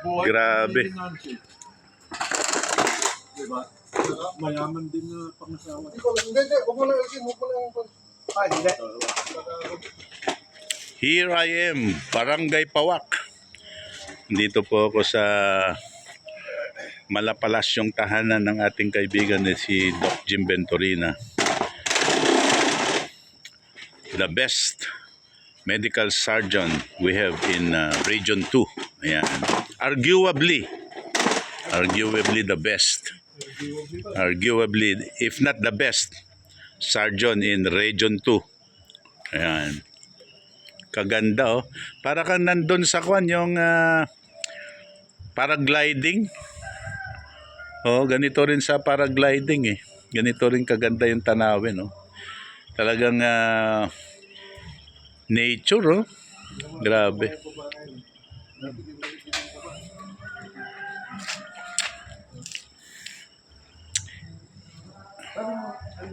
Grabe. Diba? Mayaman din na pangasawa. Hindi. Huwag mo lang. Ay, hindi. Here I am, Barangay Pawak. Dito po ako sa Malapalasyong tahanan ng ating kaibigan na si Doc Jim Venturina. The best medical surgeon we have in Region 2. Ayan. Arguably the best. Arguably, if not the best, surgeon in Region 2. Ayan. Kaganda oh. Para kang nandun sa kwan yung paragliding. Oh, ganito rin sa paragliding eh. Ganito rin kaganda yung tanawin oh. Talagang nature oh. Grabe.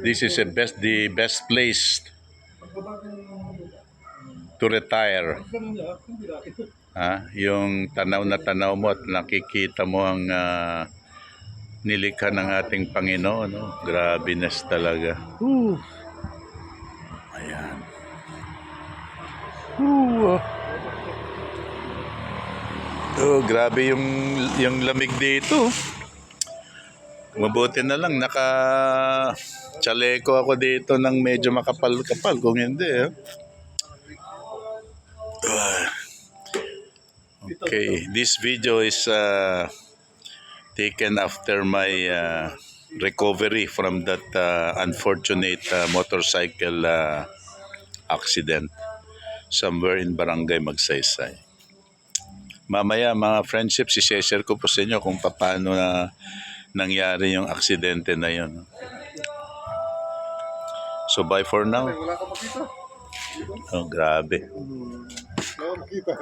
This is the best place to retire. Yung tanaw na tanaw mo at nakikita mo ang nilikha ng ating Panginoon. No? Grabiness talaga. Ayan. Oh, grabe yung lamig dito. Mabuti na lang naka-chaleko ako dito ng medyo makapal-kapal. Kung hindi Okay, this video is taken after my recovery from that unfortunate motorcycle accident somewhere in Barangay Magsaysay. Mamaya mga friendships, i-share ko po sa inyo kung paano nangyari yung aksidente na yun. So bye for now. Oh, grabe. Wala ka makita.